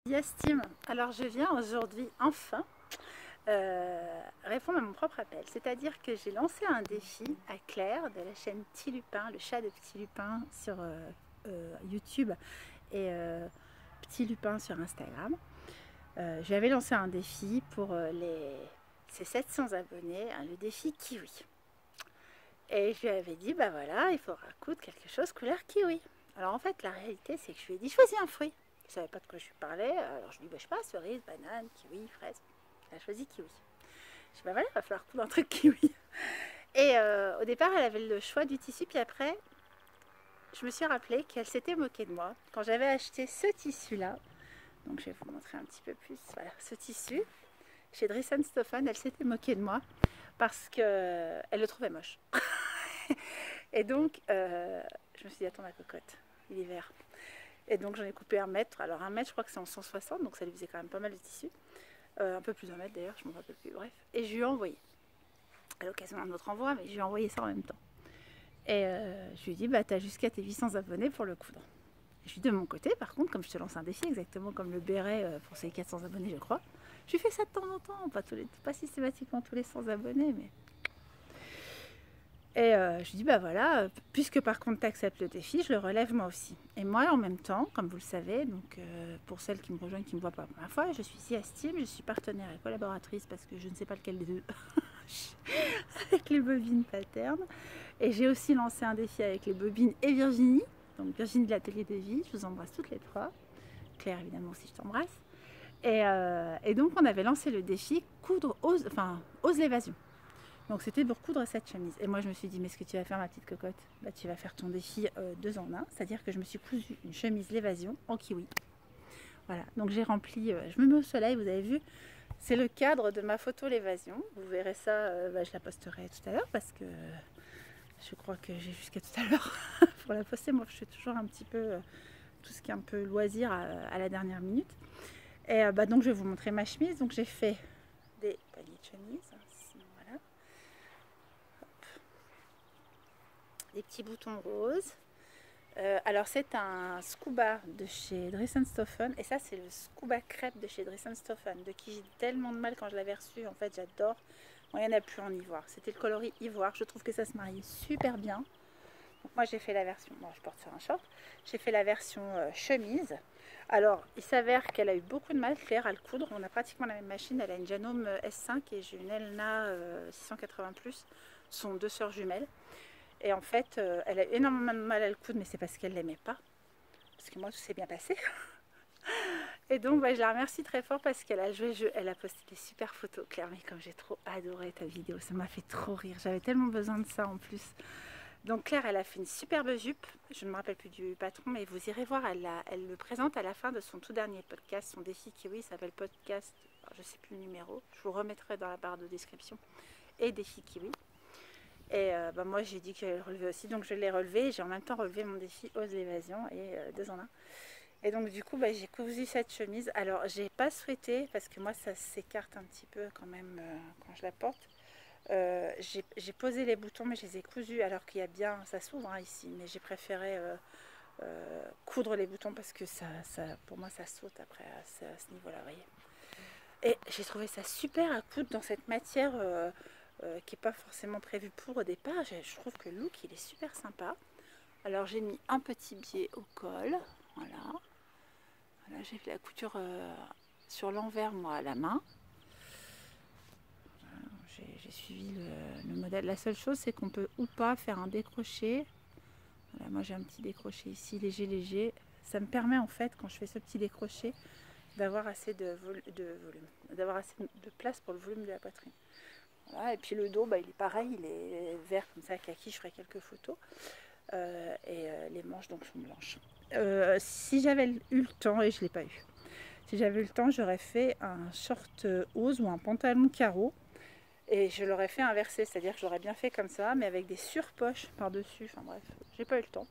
Yastim, alors je viens aujourd'hui enfin répondre à mon propre appel. C'est-à-dire que j'ai lancé un défi à Claire de la chaîne Petit Lupin, le chat de Petit Lupin sur YouTube et Petit Lupin sur Instagram. Je lui avais lancé un défi pour ses 700 abonnés, hein, le défi kiwi. Et je lui avais dit, bah voilà, il faudra coudre quelque chose couleur kiwi. Alors en fait, la réalité, c'est que je lui ai dit, choisis un fruit. Je ne savais pas de quoi je lui parlais, alors je lui ai dit, bah, je sais pas, cerise, banane, kiwi, fraise. Elle a choisi kiwi. Je dis, bah voilà, il va falloir coudre un truc kiwi. Et au départ, elle avait le choix du tissu, puis après, je me suis rappelé qu'elle s'était moquée de moi quand j'avais acheté ce tissu-là. Donc je vais vous montrer un petit peu plus. Voilà, ce tissu, chez Dries & Stephan, elle s'était moquée de moi parce qu'elle le trouvait moche. Et donc, je me suis dit, attends ma cocotte, il est vert. Et donc j'en ai coupé 1 mètre. Alors 1 mètre, je crois que c'est en 160, donc ça lui faisait quand même pas mal de tissu. Un peu plus d'1 mètre d'ailleurs, je m'en rappelle plus, bref. Et je lui ai envoyé. À l'occasion d'un autre envoi, mais je lui ai envoyé ça en même temps. Et je lui ai dit, bah t'as jusqu'à tes 800 abonnés pour le coudre. Je lui ai dit, de mon côté, par contre, comme je te lance un défi, exactement comme le béret pour ses 400 abonnés, je crois, je lui fais ça de temps en temps, pas systématiquement tous les 100 abonnés, mais... Et je dis, bah voilà, puisque par contre tu acceptes le défi, je le relève moi aussi. Et moi, en même temps, comme vous le savez, donc pour celles qui me rejoignent, qui ne me voient pas la première fois, je suis Yastim, je suis partenaire et collaboratrice parce que je ne sais pas lequel des deux, avec les bobines Pattern. Et j'ai aussi lancé un défi avec les bobines et Virginie, donc Virginie de l'Atelier de Vie, je vous embrasse toutes les trois. Claire, évidemment, aussi, je t'embrasse. Et donc, on avait lancé le défi coudre, ose l'évasion. Donc c'était pour coudre cette chemise. Et moi je me suis dit, mais ce que tu vas faire ma petite cocotte, bah, tu vas faire ton défi 2 en 1. C'est-à-dire que je me suis cousu une chemise l'évasion en kiwi. Voilà, donc j'ai rempli, je me mets au soleil, vous avez vu, c'est le cadre de ma photo l'évasion. Vous verrez ça, bah, je la posterai tout à l'heure parce que je crois que j'ai jusqu'à tout à l'heure pour la poster. Moi je fais toujours un petit peu tout ce qui est un peu loisir à la dernière minute. Et bah, donc je vais vous montrer ma chemise. Donc j'ai fait des paniers de chemise. Voilà. Des petits boutons roses. Alors c'est un scuba de chez Dries & Stephan et ça c'est le scuba crêpe de chez Dries & Stephan, de qui j'ai tellement de mal quand je l'avais reçu. En fait j'adore. Bon, il n'y en a plus en ivoire, c'était le coloris ivoire, je trouve que ça se marie super bien. Donc moi j'ai fait la version, bon je porte sur un short, j'ai fait la version chemise. Alors il s'avère qu'elle a eu beaucoup de mal Claire à le coudre, on a pratiquement la même machine, elle a une Janome S5 et j'ai une Elna 680+, sont 2 sœurs jumelles. Et en fait, elle a énormément de mal à le coudre, mais c'est parce qu'elle ne l'aimait pas. Parce que moi, tout s'est bien passé. Et donc, bah, je la remercie très fort parce qu'elle a joué le jeu. Elle a posté des super photos. Claire, mais comme j'ai trop adoré ta vidéo, ça m'a fait trop rire. J'avais tellement besoin de ça en plus. Donc Claire, elle a fait une superbe jupe. Je ne me rappelle plus du patron, mais vous irez voir. Elle le présente à la fin de son tout dernier podcast. Son défi kiwi s'appelle podcast, alors, je ne sais plus le numéro. Je vous remettrai dans la barre de description. Et défi kiwi. Et bah moi j'ai dit que j'allais le relever aussi, donc je l'ai relevé. J'ai en même temps relevé mon défi ose l'évasion et 2 en 1. Et donc du coup bah, j'ai cousu cette chemise. Alors j'ai pas souhaité, parce que moi ça s'écarte un petit peu quand même quand je la porte. J'ai posé les boutons mais je les ai cousus alors qu'il y a bien, ça s'ouvre hein, ici. Mais j'ai préféré coudre les boutons parce que pour moi ça saute après à ce niveau-là, vous voyez. Et j'ai trouvé ça super à coudre dans cette matière qui n'est pas forcément prévu pour au départ. Je trouve que le look il est super sympa. Alors j'ai mis un petit biais au col, voilà. Voilà, j'ai fait la couture sur l'envers moi à la main. J'ai suivi le modèle. La seule chose c'est qu'on peut ou pas faire un décroché. Voilà, moi j'ai un petit décroché ici, léger. Ça me permet en fait quand je fais ce petit décroché d'avoir assez de volume, d'avoir assez de place pour le volume de la poitrine. Voilà, et puis le dos, bah, il est pareil, il est vert comme ça, kaki, je ferai quelques photos. Les manches donc sont blanches. Si j'avais eu le temps, et je ne l'ai pas eu, si j'avais eu le temps, j'aurais fait un short hose ou un pantalon carreau. Et je l'aurais fait inversé, c'est-à-dire que j'aurais bien fait comme ça, mais avec des surpoches par-dessus. Enfin bref, j'ai pas eu le temps.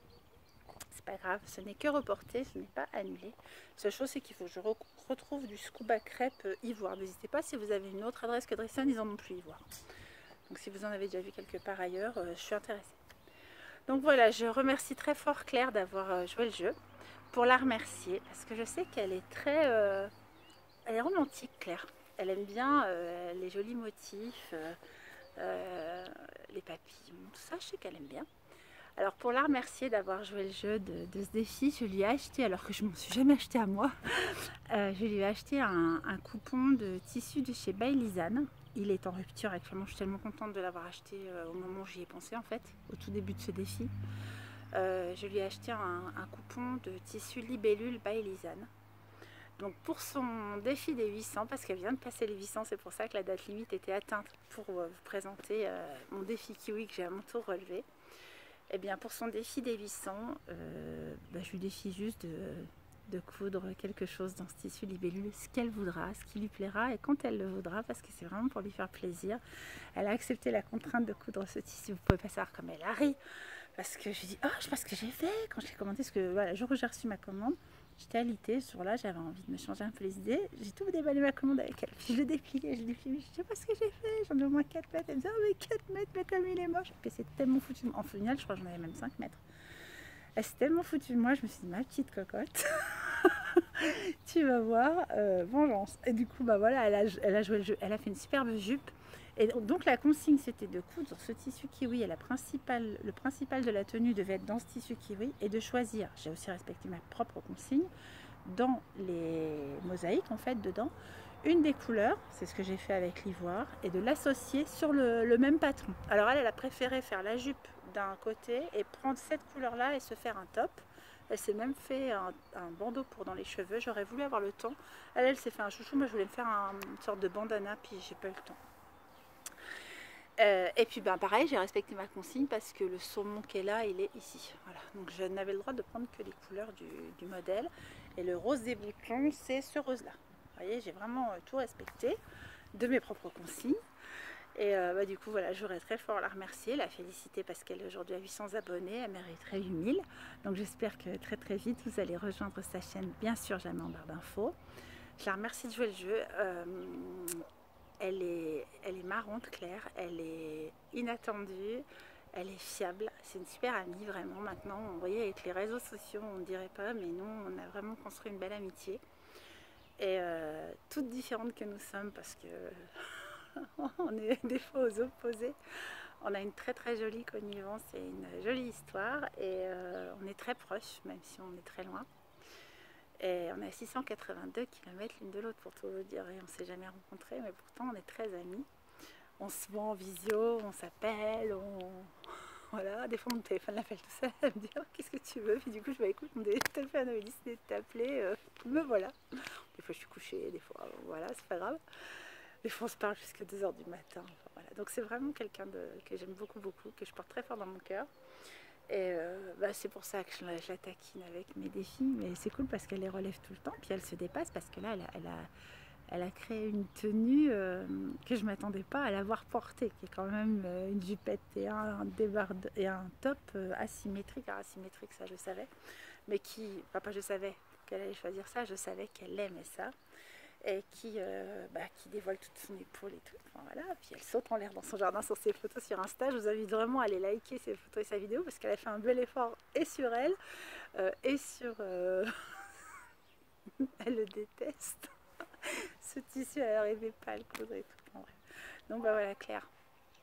C'est pas grave, ce n'est que reporté, ce n'est pas annulé. La seule chose, c'est qu'il faut que je retrouve du scuba crêpe ivoire. N'hésitez pas, si vous avez une autre adresse que Dries & ils en ont plus ivoire. Donc si vous en avez déjà vu quelque part ailleurs, je suis intéressée. Donc voilà, je remercie très fort Claire d'avoir joué le jeu. pour la remercier, parce que je sais qu'elle est très... elle est romantique, Claire. Elle aime bien les jolis motifs, les papillons, tout ça, je sais qu'elle aime bien. Alors pour la remercier d'avoir joué le jeu de ce défi, je lui ai acheté, alors que je ne m'en suis jamais acheté à moi, je lui ai acheté un coupon de tissu de chez By Lisanne. Il est en rupture actuellement, je suis tellement contente de l'avoir acheté au moment où j'y ai pensé en fait, au tout début de ce défi. Je lui ai acheté un coupon de tissu libellule By Lisanne. Donc pour son défi des 800, parce qu'elle vient de passer les 800, c'est pour ça que la date limite était atteinte pour vous présenter mon défi kiwi que j'ai à mon tour relevé. Et bien pour son défi des 800, je lui défie juste de coudre quelque chose dans ce tissu libellule, ce qu'elle voudra, ce qui lui plaira et quand elle le voudra, parce que c'est vraiment pour lui faire plaisir. Elle a accepté la contrainte de coudre ce tissu. Vous pouvez pas savoir comme elle a ri, parce que je lui dis « Oh, je sais pas ce que j'ai fait » quand j'ai commandé, parce que voilà, le jour où j'ai reçu ma commande, j'étais alitée, ce jour-là, j'avais envie de me changer un peu les idées. J'ai tout déballé ma commande avec elle. Puis je le dépliais, je sais pas ce que j'ai fait. J'en ai au moins 4 mètres. Elle me dit, oh mais 4 mètres, mais comme il est moche. Puis c'est tellement foutu. En final, je crois que j'en avais même 5 mètres. Elle s'est tellement foutue de moi, je me suis dit, ma petite cocotte, tu vas voir, vengeance. Et du coup, bah voilà, elle a joué le jeu. Elle a fait une superbe jupe. Et donc la consigne c'était de coudre ce tissu kiwi et le principal de la tenue devait être dans ce tissu kiwi et de choisir, j'ai aussi respecté ma propre consigne, dans les mosaïques en fait dedans, une des couleurs, c'est ce que j'ai fait avec l'ivoire, et de l'associer sur le même patron. Alors elle a préféré faire la jupe d'un côté et prendre cette couleur là et se faire un top. Elle s'est même fait un bandeau pour dans les cheveux, j'aurais voulu avoir le temps. Elle s'est fait un chouchou, moi je voulais me faire une sorte de bandana, puis j'ai pas eu le temps. Et puis pareil, j'ai respecté ma consigne parce que le saumon qui est là, il est ici. Voilà. Donc je n'avais le droit de prendre que les couleurs du modèle. Et le rose des boutons, c'est ce rose-là. Vous voyez, j'ai vraiment tout respecté de mes propres consignes. Et du coup, voilà, je voudrais très fort la remercier, la féliciter parce qu'elle est aujourd'hui à 800 abonnés, elle mériterait 8000. Donc j'espère que très très vite, vous allez rejoindre sa chaîne, bien sûr, jamais en barre d'infos. Je la remercie de jouer le jeu. Elle est marrante, Claire, elle est inattendue, elle est fiable, c'est une super amie vraiment. Maintenant, vous voyez, avec les réseaux sociaux, on ne dirait pas, mais nous, on a vraiment construit une belle amitié. Et toutes différentes que nous sommes, parce que on est des fois aux opposés. On a une très très jolie connivence et une jolie histoire, et on est très proches, même si on est très loin. Et on est à 682 km l'une de l'autre pour tout vous dire, et on ne s'est jamais rencontrés, mais pourtant on est très amis. On se voit en visio, on s'appelle, voilà, des fois mon téléphone l'appelle tout seul, elle me dit oh, qu'est-ce que tu veux, puis du coup je vais écoute, mon téléphone avait décidé de t'appeler, me voilà. Des fois je suis couchée, des fois voilà, c'est pas grave. Des fois on se parle jusqu'à 2h du matin, enfin, voilà. Donc c'est vraiment quelqu'un que j'aime beaucoup, que je porte très fort dans mon cœur. Et c'est pour ça que je la taquine avec mes défis, mais c'est cool parce qu'elle les relève tout le temps, puis elle se dépasse parce que là elle a créé une tenue que je ne m'attendais pas à l'avoir portée, qui est quand même une jupette et un débardeur et un top asymétrique. Alors asymétrique, ça je savais, mais pas je savais qu'elle allait choisir ça, je savais qu'elle aimait ça. Et qui dévoile toute son épaule et tout. Enfin, voilà. Puis elle saute en l'air dans son jardin sur ses photos sur Insta. Je vous invite vraiment à aller liker ses photos et sa vidéo parce qu'elle a fait un bel effort et sur elle et sur... elle le déteste. Ce tissu, elle n'arrivait pas à le coudre et tout. En vrai. Donc voilà Claire,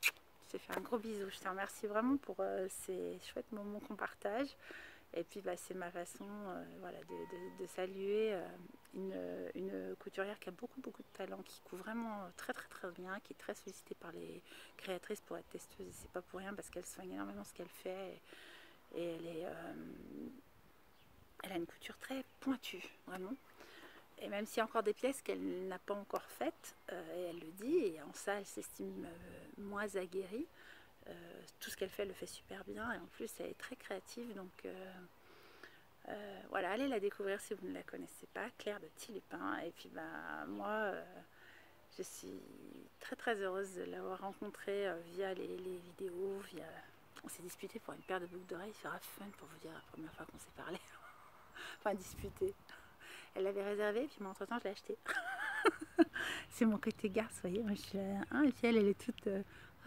je te fais un gros bisou. Je te remercie vraiment pour ces chouettes moments qu'on partage. Et puis c'est ma façon voilà, de saluer une couturière qui a beaucoup de talent, qui coud vraiment très bien, qui est très sollicitée par les créatrices pour être testeuse. Et c'est pas pour rien parce qu'elle soigne énormément ce qu'elle fait. Et elle a une couture très pointue, vraiment. Et même s'il y a encore des pièces qu'elle n'a pas encore faites, et elle le dit, et en ça elle s'estime moins aguerrie. Tout ce qu'elle fait, elle le fait super bien et en plus elle est très créative, donc voilà, allez la découvrir si vous ne la connaissez pas, Claire de Tilipin. Et puis moi je suis très heureuse de l'avoir rencontrée via les vidéos, on s'est disputé pour une paire de boucles d'oreilles sur Fun, pour vous dire la première fois qu'on s'est parlé. Enfin disputé, elle l'avait réservé puis moi entre temps je l'ai acheté. C'est mon côté garce, vous voyez, moi je suis là, et puis elle est toute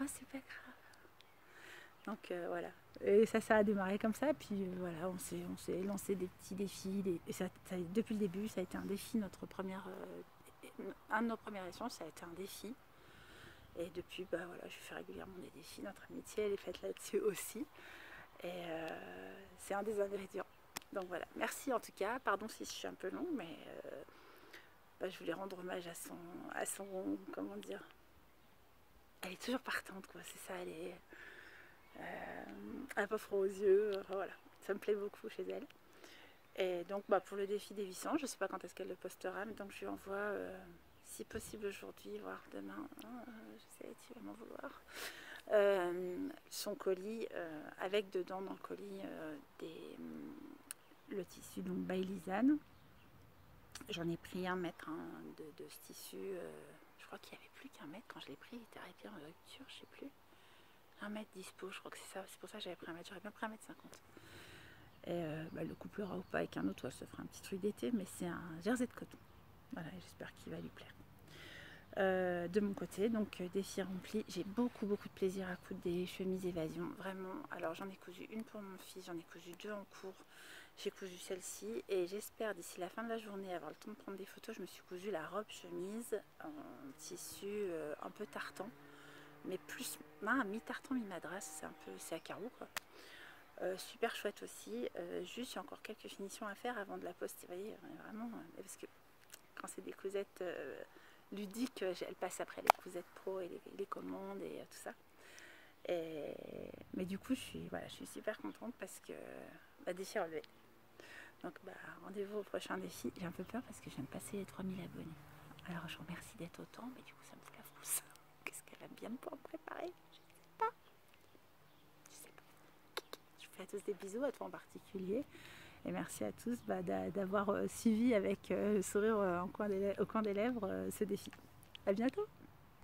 c'est pas grave. Donc voilà, Et ça a démarré comme ça. Puis voilà, on s'est lancé des petits défis. Et depuis le début, ça a été un défi. Un de nos premiers échanges, ça a été un défi. Et depuis, bah voilà, je fais régulièrement des défis. Notre amitié, elle est faite là-dessus aussi. Et c'est un des ingrédients. Donc voilà, merci en tout cas. Pardon si je suis un peu longue, mais bah, je voulais rendre hommage à son, comment dire, elle est toujours partante, quoi. C'est ça, elle n'a pas froid aux yeux. Enfin, voilà, ça me plaît beaucoup chez elle. Et donc, bah, pour le défi des 800, je ne sais pas quand est-ce qu'elle le postera, mais donc je lui envoie, si possible aujourd'hui, voire demain. Je sais, tu vas m'en vouloir. Son colis, avec dedans dans le colis le tissu donc by Lisanne. J'en ai pris 1 mètre de ce tissu. Je crois qu'il n'y avait plus qu'un mètre quand je l'ai pris. Il était arrêté en rupture, je sais plus. 1 mètre dispo, je crois que c'est ça. C'est pour ça que j'avais pris 1 mètre. J'aurais bien pris 1,50 m. Et bah, le couplera ou pas avec un autre, elle se fera un petit truc d'été, mais c'est un jersey de coton. Voilà, j'espère qu'il va lui plaire. De mon côté, donc défi rempli. J'ai beaucoup de plaisir à coudre des chemises évasion, vraiment. Alors j'en ai cousu une pour mon fils, j'en ai cousu 2 en cours. J'ai cousu celle-ci et j'espère d'ici la fin de la journée avoir le temps de prendre des photos. Je me suis cousu la robe chemise en tissu un peu tartan, mais plus mi-tartan, mi-madras, c'est à carreaux quoi. Super chouette aussi. Juste, il y a encore quelques finitions à faire avant de la poster. Vous voyez, vraiment, parce que quand c'est des cousettes ludiques, elles passent après les cousettes pro et les commandes et tout ça. Mais du coup, je suis super contente parce que défi relevé. Donc, rendez-vous au prochain défi. J'ai un peu peur parce que je viens de passer les 3000 abonnés. Alors, je vous remercie d'être autant, mais du coup, ça me fout la frousse. Qu'est-ce qu'elle va bien pouvoir me préparer? Je sais pas. Je vous fais à tous des bisous, à toi en particulier. Et merci à tous d'avoir suivi avec le sourire au coin des lèvres ce défi. À bientôt!